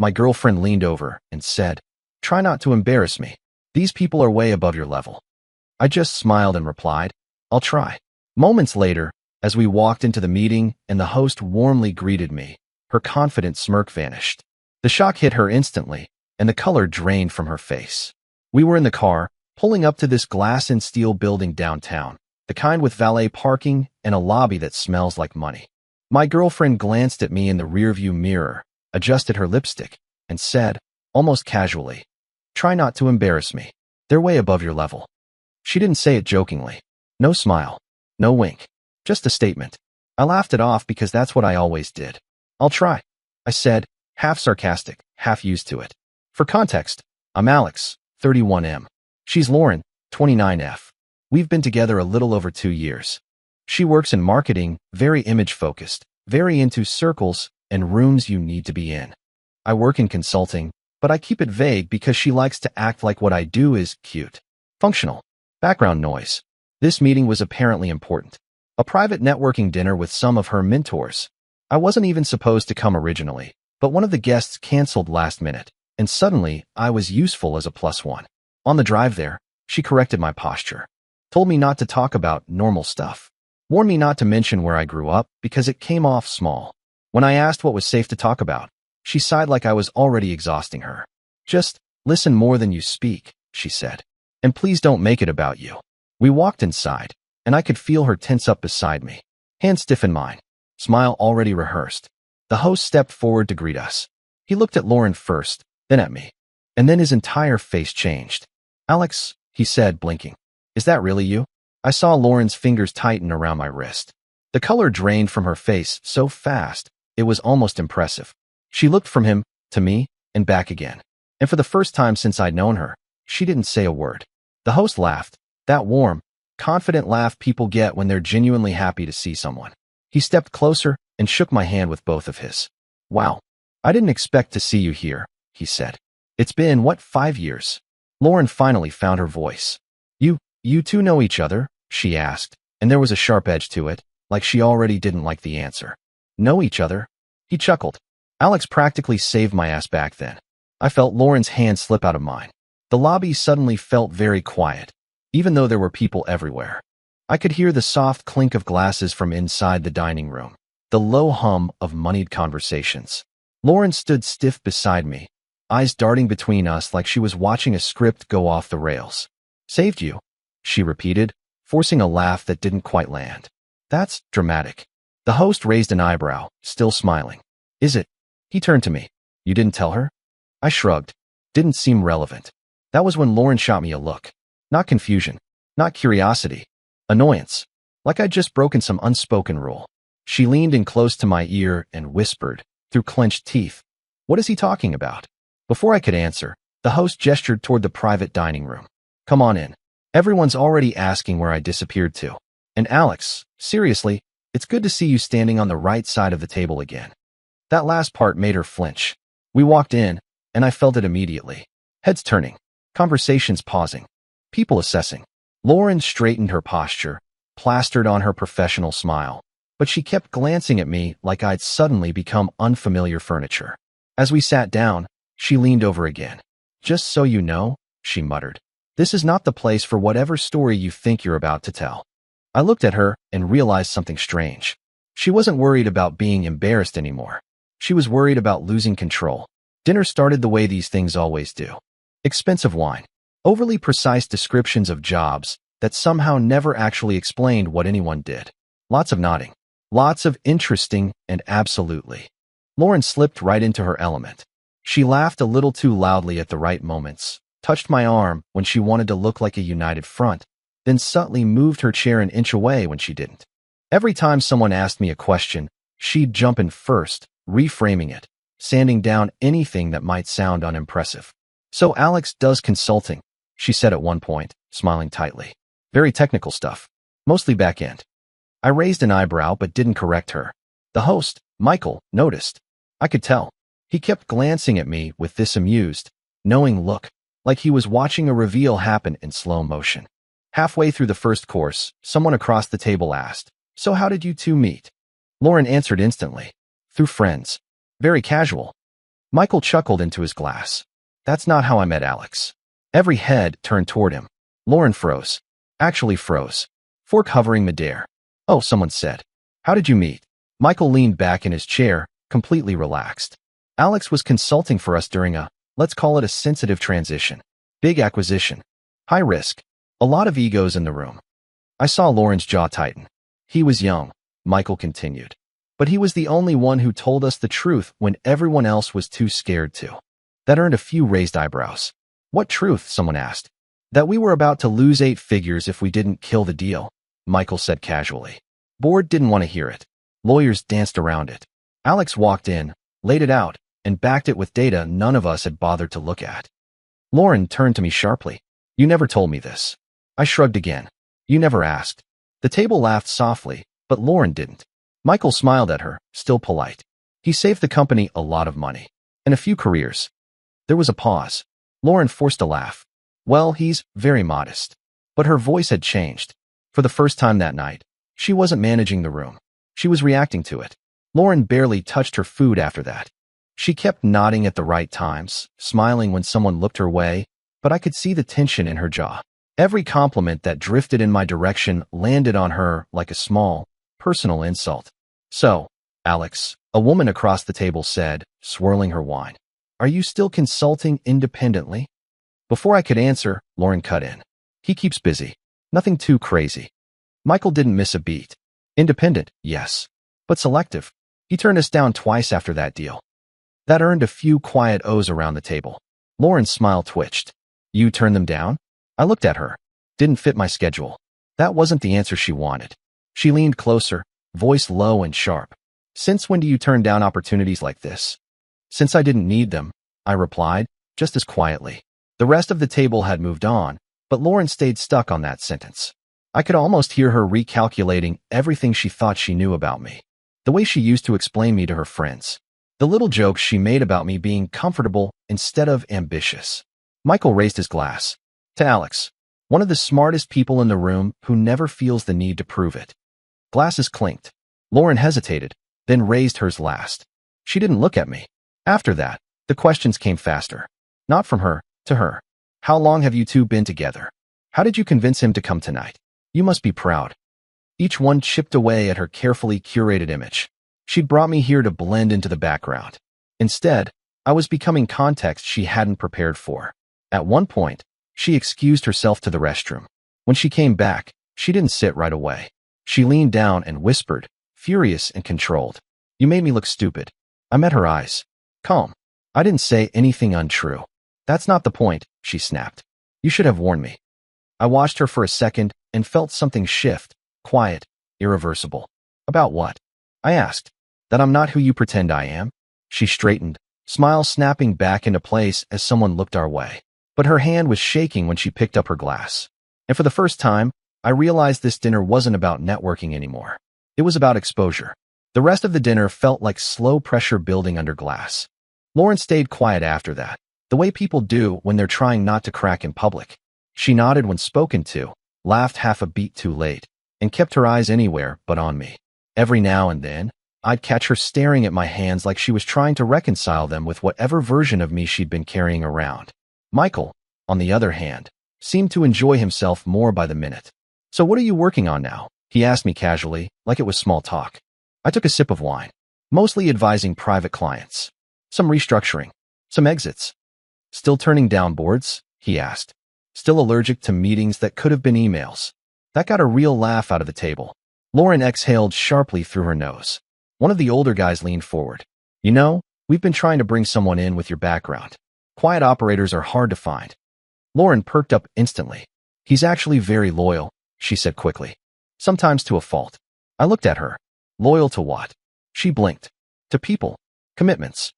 My girlfriend leaned over and said, "Try not to embarrass me. These people are way above your level." I just smiled and replied, "I'll try." Moments later, as we walked into the meeting and the host warmly greeted me, her confident smirk vanished. The shock hit her instantly, and the color drained from her face. We were in the car, pulling up to this glass and steel building downtown, the kind with valet parking and a lobby that smells like money. My girlfriend glanced at me in the rearview mirror, adjusted her lipstick, and said, almost casually, "Try not to embarrass me. They're way above your level." She didn't say it jokingly. No smile. No wink. Just a statement. I laughed it off because that's what I always did. "I'll try," I said, half sarcastic, half used to it. For context, I'm Alex, 31M. She's Lauren, 29F. We've been together a little over 2 years. She works in marketing, very image-focused, very into circles and rooms you need to be in. I work in consulting, but I keep it vague because she likes to act like what I do is cute. Functional. Background noise. This meeting was apparently important. A private networking dinner with some of her mentors. I wasn't even supposed to come originally, but one of the guests canceled last minute, and suddenly I was useful as a +1. On the drive there, she corrected my posture. Told me not to talk about normal stuff. Warned me not to mention where I grew up because it came off small. When I asked what was safe to talk about, she sighed like I was already exhausting her. "Just listen more than you speak," she said. "And please don't make it about you." We walked inside, and I could feel her tense up beside me. Hand stiff in mine. Smile already rehearsed. The host stepped forward to greet us. He looked at Lauren first, then at me. And then his entire face changed. "Alex," he said, blinking. "Is that really you?" I saw Lauren's fingers tighten around my wrist. The color drained from her face so fast, it was almost impressive. She looked from him, to me, and back again. And for the first time since I'd known her, she didn't say a word. The host laughed, that warm, confident laugh people get when they're genuinely happy to see someone. He stepped closer and shook my hand with both of his. "Wow, I didn't expect to see you here," he said. "It's been, what, 5 years?" Lauren finally found her voice. You two know each other?" she asked, and there was a sharp edge to it, like she already didn't like the answer. "Know each other?" He chuckled. Alex practically saved my ass back then. I felt Lauren's hand slip out of mine. The lobby suddenly felt very quiet, even though there were people everywhere. I could hear the soft clink of glasses from inside the dining room, the low hum of moneyed conversations. Lauren stood stiff beside me, eyes darting between us like she was watching a script go off the rails. "Saved you," she repeated, forcing a laugh that didn't quite land. "That's dramatic." The host raised an eyebrow, still smiling. "Is it?" He turned to me. "You didn't tell her?" I shrugged. Didn't seem relevant. That was when Lauren shot me a look. Not confusion. Not curiosity. Annoyance. Like I'd just broken some unspoken rule. She leaned in close to my ear and whispered, through clenched teeth, "What is he talking about?" Before I could answer, the host gestured toward the private dining room. "Come on in. Everyone's already asking where I disappeared to. And Alex, seriously, it's good to see you standing on the right side of the table again." That last part made her flinch. We walked in, and I felt it immediately. Heads turning. Conversations pausing. People assessing. Lauren straightened her posture, plastered on her professional smile, but she kept glancing at me like I'd suddenly become unfamiliar furniture. As we sat down, she leaned over again. "Just so you know," she muttered, "this is not the place for whatever story you think you're about to tell." I looked at her and realized something strange. She wasn't worried about being embarrassed anymore. She was worried about losing control. Dinner started the way these things always do. Expensive wine. Overly precise descriptions of jobs that somehow never actually explained what anyone did. Lots of nodding. Lots of interesting and absolutely. Lauren slipped right into her element. She laughed a little too loudly at the right moments, touched my arm when she wanted to look like a united front, then subtly moved her chair an inch away when she didn't. Every time someone asked me a question, she'd jump in first, reframing it, sanding down anything that might sound unimpressive. "So Alex does consulting," she said at one point, smiling tightly. "Very technical stuff. Mostly back-end." I raised an eyebrow but didn't correct her. The host, Michael, noticed. I could tell. He kept glancing at me with this amused, knowing look, like he was watching a reveal happen in slow motion. Halfway through the first course, someone across the table asked, "So how did you two meet?" Lauren answered instantly. "Through friends. Very casual." Michael chuckled into his glass. That's not how I met Alex. Every head turned toward him. Lauren froze. Actually froze. Fork hovering midair. Oh, someone said. How did you meet? Michael leaned back in his chair, completely relaxed. Alex was consulting for us during let's call it a sensitive transition. Big acquisition. High risk. A lot of egos in the room. I saw Lauren's jaw tighten. He was young, Michael continued. But he was the only one who told us the truth when everyone else was too scared to. That earned a few raised eyebrows. What truth? Someone asked. That we were about to lose 8 figures if we didn't kill the deal, Michael said casually. Board didn't want to hear it. Lawyers danced around it. Alex walked in, laid it out, and backed it with data none of us had bothered to look at. Lauren turned to me sharply. You never told me this. I shrugged again. You never asked. The table laughed softly, but Lauren didn't. Michael smiled at her, still polite. He saved the company a lot of money. And a few careers. There was a pause. Lauren forced a laugh. Well, he's very modest. But her voice had changed. For the first time that night, she wasn't managing the room. She was reacting to it. Lauren barely touched her food after that. She kept nodding at the right times, smiling when someone looked her way, but I could see the tension in her jaw. Every compliment that drifted in my direction landed on her like a small, personal insult. So, Alex, a woman across the table said, swirling her wine, are you still consulting independently? Before I could answer, Lauren cut in. He keeps busy. Nothing too crazy. Michael didn't miss a beat. Independent, yes. But selective. He turned us down twice after that deal. That earned a few quiet O's around the table. Lauren's smile twitched. You turned them down? I looked at her. Didn't fit my schedule. That wasn't the answer she wanted. She leaned closer, voice low and sharp. Since when do you turn down opportunities like this? Since I didn't need them, I replied, just as quietly. The rest of the table had moved on, but Lauren stayed stuck on that sentence. I could almost hear her recalculating everything she thought she knew about me. The way she used to explain me to her friends. The little jokes she made about me being comfortable instead of ambitious. Michael raised his glass. To Alex, one of the smartest people in the room who never feels the need to prove it. Glasses clinked. Lauren hesitated, then raised hers last. She didn't look at me. After that, the questions came faster. Not from her, to her. How long have you two been together? How did you convince him to come tonight? You must be proud. Each one chipped away at her carefully curated image. She'd brought me here to blend into the background. Instead, I was becoming context she hadn't prepared for. At one point, she excused herself to the restroom. When she came back, she didn't sit right away. She leaned down and whispered, furious and controlled. You made me look stupid. I met her eyes. Calm. I didn't say anything untrue. That's not the point, she snapped. You should have warned me. I watched her for a second and felt something shift, quiet, irreversible. About what? I asked. That I'm not who you pretend I am? She straightened, smile snapping back into place as someone looked our way. But her hand was shaking when she picked up her glass. And for the first time, I realized this dinner wasn't about networking anymore. It was about exposure. The rest of the dinner felt like slow pressure building under glass. Lauren stayed quiet after that, the way people do when they're trying not to crack in public. She nodded when spoken to, laughed half a beat too late, and kept her eyes anywhere but on me. Every now and then, I'd catch her staring at my hands like she was trying to reconcile them with whatever version of me she'd been carrying around. Michael, on the other hand, seemed to enjoy himself more by the minute. So what are you working on now? He asked me casually, like it was small talk. I took a sip of wine, mostly advising private clients. Some restructuring, some exits. Still turning down boards? He asked. Still allergic to meetings that could have been emails. That got a real laugh out of the table. Lauren exhaled sharply through her nose. One of the older guys leaned forward. You know, we've been trying to bring someone in with your background. Quiet operators are hard to find. Lauren perked up instantly. He's actually very loyal, she said quickly. Sometimes to a fault. I looked at her. Loyal to what? She blinked. To people. Commitments.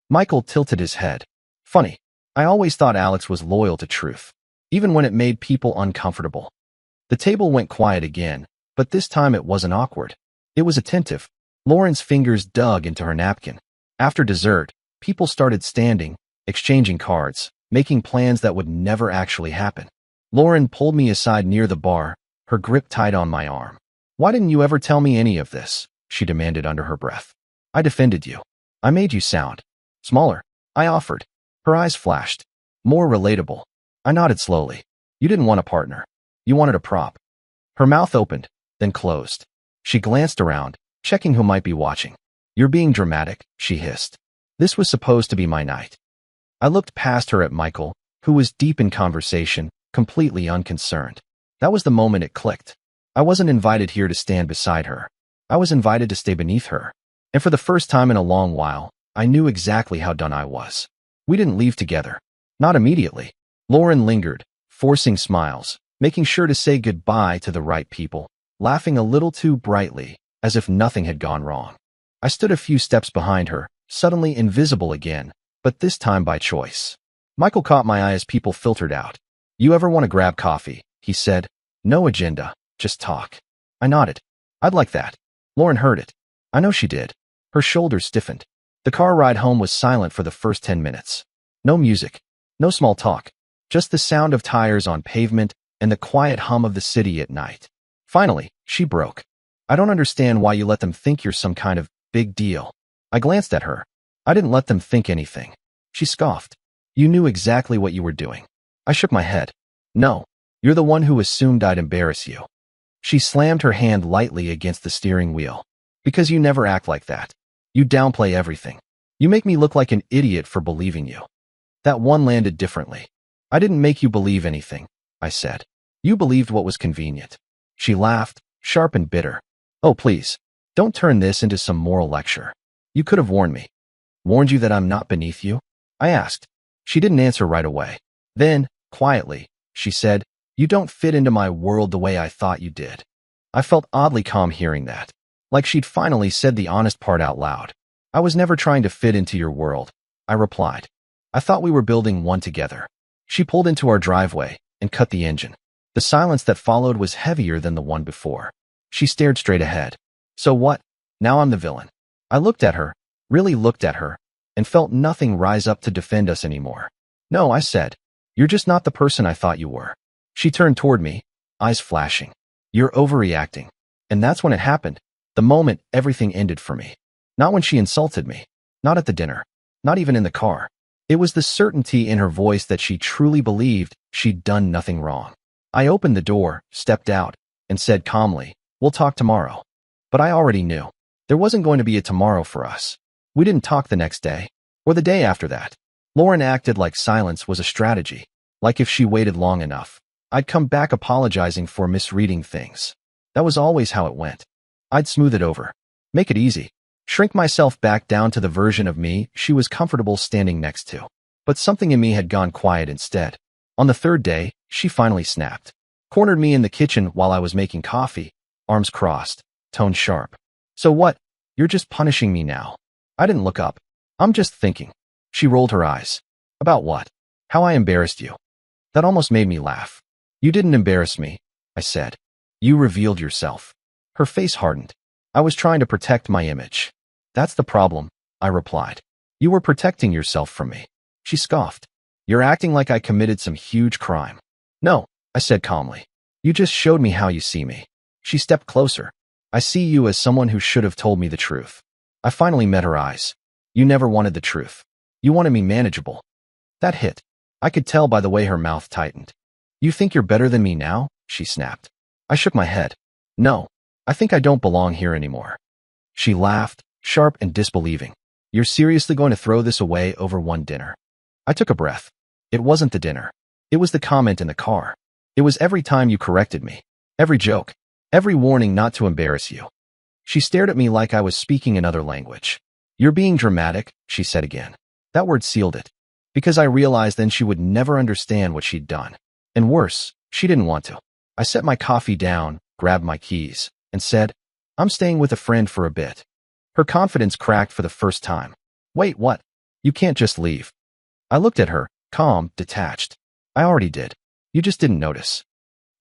Michael tilted his head. Funny. I always thought Alex was loyal to truth, even when it made people uncomfortable. The table went quiet again, but this time it wasn't awkward. It was attentive. Lauren's fingers dug into her napkin. After dessert, people started standing, exchanging cards, making plans that would never actually happen. Lauren pulled me aside near the bar, her grip tight on my arm. Why didn't you ever tell me any of this? She demanded under her breath. I defended you. I made you sound smaller. I offered. Her eyes flashed. More relatable. I nodded slowly. You didn't want a partner. You wanted a prop. Her mouth opened, then closed. She glanced around, checking who might be watching. You're being dramatic, she hissed. This was supposed to be my night. I looked past her at Michael, who was deep in conversation, completely unconcerned. That was the moment it clicked. I wasn't invited here to stand beside her. I was invited to stay beneath her. And for the first time in a long while, I knew exactly how done I was. We didn't leave together. Not immediately. Lauren lingered, forcing smiles, making sure to say goodbye to the right people, laughing a little too brightly, as if nothing had gone wrong. I stood a few steps behind her, suddenly invisible again, but this time by choice. Michael caught my eye as people filtered out. You ever want to grab coffee? He said. No agenda, just talk. I nodded. I'd like that. Lauren heard it. I know she did. Her shoulders stiffened. The car ride home was silent for the first 10 minutes. No music. No small talk. Just the sound of tires on pavement and the quiet hum of the city at night. Finally, she broke. I don't understand why you let them think you're some kind of big deal. I glanced at her. I didn't let them think anything. She scoffed. You knew exactly what you were doing. I shook my head. No, you're the one who assumed I'd embarrass you. She slammed her hand lightly against the steering wheel. Because you never act like that. You downplay everything. You make me look like an idiot for believing you. That one landed differently. I didn't make you believe anything, I said. You believed what was convenient. She laughed, sharp and bitter. Oh, please, don't turn this into some moral lecture. You could have warned me. Warned you that I'm not beneath you? I asked. She didn't answer right away. Then, quietly, she said, you don't fit into my world the way I thought you did. I felt oddly calm hearing that. Like she'd finally said the honest part out loud. I was never trying to fit into your world, I replied. I thought we were building one together. She pulled into our driveway and cut the engine. The silence that followed was heavier than the one before. She stared straight ahead. So what? Now I'm the villain. I looked at her, really looked at her, and felt nothing rise up to defend us anymore. No, I said. You're just not the person I thought you were. She turned toward me, eyes flashing. You're overreacting. And that's when it happened. The moment everything ended for me. Not when she insulted me. Not at the dinner. Not even in the car. It was the certainty in her voice that she truly believed she'd done nothing wrong. I opened the door, stepped out, and said calmly, we'll talk tomorrow. But I already knew. There wasn't going to be a tomorrow for us. We didn't talk the next day, or the day after that. Lauren acted like silence was a strategy, like if she waited long enough, I'd come back apologizing for misreading things. That was always how it went. I'd smooth it over, make it easy, shrink myself back down to the version of me she was comfortable standing next to. But something in me had gone quiet instead. On the third day, she finally snapped. Cornered me in the kitchen while I was making coffee, arms crossed, tone sharp. So what? You're just punishing me now. I didn't look up. I'm just thinking. She rolled her eyes. About what? How I embarrassed you. That almost made me laugh. You didn't embarrass me, I said. You revealed yourself. Her face hardened. I was trying to protect my image. That's the problem, I replied. You were protecting yourself from me. She scoffed. You're acting like I committed some huge crime. No, I said calmly. You just showed me how you see me. She stepped closer. I see you as someone who should have told me the truth. I finally met her eyes. You never wanted the truth. You wanted me manageable. That hit. I could tell by the way her mouth tightened. You think you're better than me now? She snapped. I shook my head. No, I think I don't belong here anymore. She laughed, sharp and disbelieving. You're seriously going to throw this away over one dinner? I took a breath. It wasn't the dinner. It was the comment in the car. It was every time you corrected me. Every joke. Every warning not to embarrass you. She stared at me like I was speaking another language. You're being dramatic, she said again. That word sealed it. Because I realized then she would never understand what she'd done. And worse, she didn't want to. I set my coffee down, grabbed my keys, and said, I'm staying with a friend for a bit. Her confidence cracked for the first time. Wait, what? You can't just leave. I looked at her, calm, detached. I already did. You just didn't notice.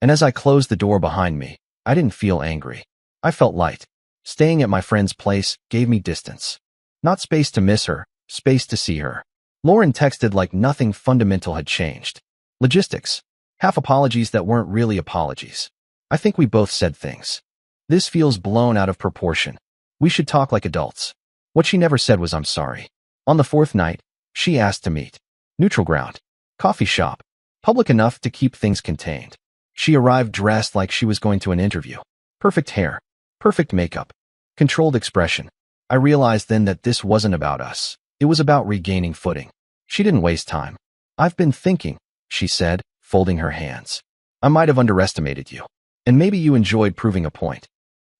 And as I closed the door behind me, I didn't feel angry. I felt light. Staying at my friend's place gave me distance. Not space to miss her, space to see her. Lauren texted like nothing fundamental had changed. Logistics. Half apologies that weren't really apologies. I think we both said things. This feels blown out of proportion. We should talk like adults. What she never said was I'm sorry. On the fourth night, She asked to meet. Neutral ground. Coffee shop. Public enough to keep things contained. She arrived dressed like she was going to an interview. Perfect hair. Perfect makeup. Controlled expression. I realized then that this wasn't about us. It was about regaining footing. She didn't waste time. I've been thinking, she said, folding her hands. I might have underestimated you. And maybe you enjoyed proving a point.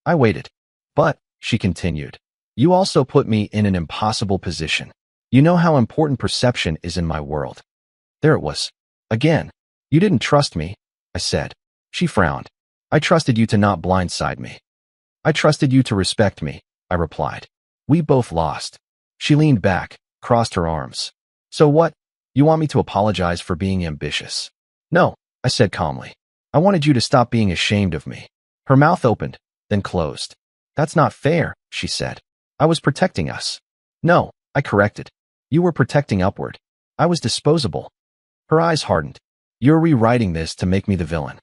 I waited. But, she continued, you also put me in an impossible position. You know how important perception is in my world. There it was. Again. You didn't trust me, I said. She frowned. I trusted you to not blindside me. I trusted you to respect me, I replied. We both lost. She leaned back, crossed her arms. So what? You want me to apologize for being ambitious? No, I said calmly. I wanted you to stop being ashamed of me. Her mouth opened, then closed. That's not fair, she said. I was protecting us. No, I corrected. You were protecting upward. I was disposable. Her eyes hardened. You're rewriting this to make me the villain.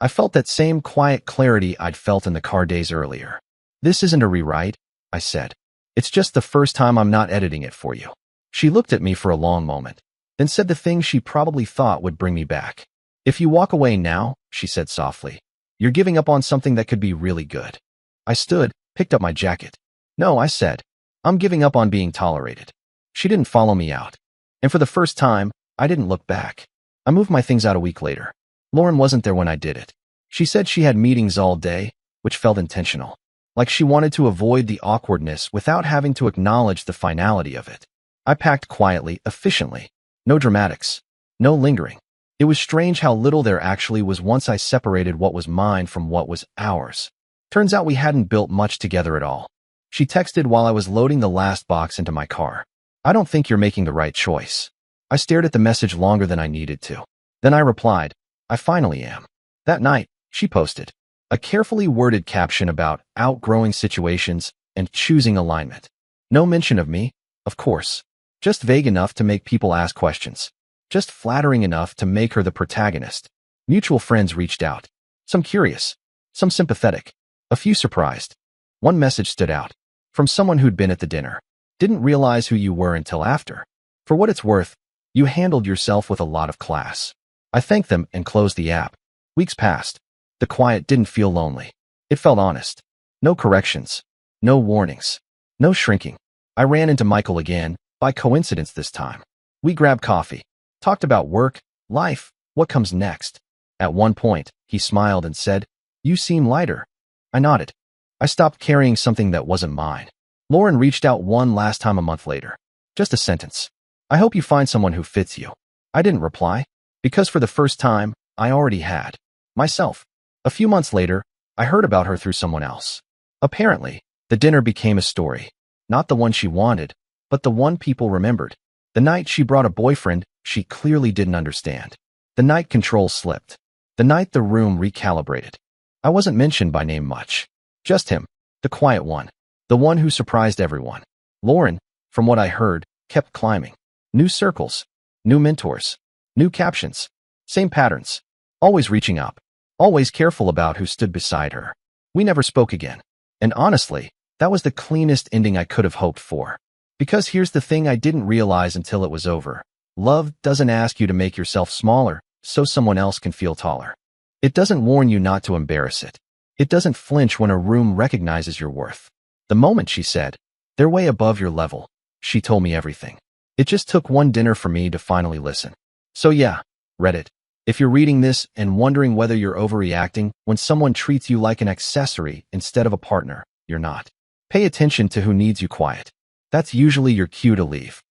I felt that same quiet clarity I'd felt in the car days earlier. This isn't a rewrite, I said. It's just the first time I'm not editing it for you. She looked at me for a long moment, then said the thing she probably thought would bring me back. If you walk away now, she said softly, you're giving up on something that could be really good. I stood, picked up my jacket. No, I said, I'm giving up on being tolerated. She didn't follow me out. And for the first time, I didn't look back. I moved my things out a week later. Lauren wasn't there when I did it. She said she had meetings all day, which felt intentional. Like she wanted to avoid the awkwardness without having to acknowledge the finality of it. I packed quietly, efficiently. No dramatics. No lingering. It was strange how little there actually was once I separated what was mine from what was ours. Turns out we hadn't built much together at all. She texted while I was loading the last box into my car. I don't think you're making the right choice. I stared at the message longer than I needed to. Then I replied, I finally am. That night, she posted a carefully worded caption about outgrowing situations and choosing alignment. No mention of me, of course. Just vague enough to make people ask questions. Just flattering enough to make her the protagonist. Mutual friends reached out. Some curious. Some sympathetic. A few surprised. One message stood out. From someone who'd been at the dinner. Didn't realize who you were until after. For what it's worth, you handled yourself with a lot of class. I thanked them and closed the app. Weeks passed. The quiet didn't feel lonely. It felt honest. No corrections. No warnings. No shrinking. I ran into Michael again, by coincidence this time. We grabbed coffee. Talked about work, life, what comes next. At one point, he smiled and said, You seem lighter. I nodded. I stopped carrying something that wasn't mine. Lauren reached out one last time a month later. Just a sentence. I hope you find someone who fits you. I didn't reply, because for the first time, I already had. Myself. A few months later, I heard about her through someone else. Apparently, the dinner became a story. Not the one she wanted, but the one people remembered. The night she brought a boyfriend she clearly didn't understand. The night control slipped. The night the room recalibrated. I wasn't mentioned by name much. Just him, the quiet one. The one who surprised everyone. Lauren, from what I heard, kept climbing. New circles. New mentors. New captions. Same patterns. Always reaching up. Always careful about who stood beside her. We never spoke again. And honestly, that was the cleanest ending I could have hoped for. Because here's the thing I didn't realize until it was over. Love doesn't ask you to make yourself smaller so someone else can feel taller. It doesn't warn you not to embarrass it. It doesn't flinch when a room recognizes your worth. The moment she said, they're way above your level, she told me everything. It just took one dinner for me to finally listen. So yeah, Reddit. If you're reading this and wondering whether you're overreacting when someone treats you like an accessory instead of a partner, you're not. Pay attention to who needs you quiet. That's usually your cue to leave.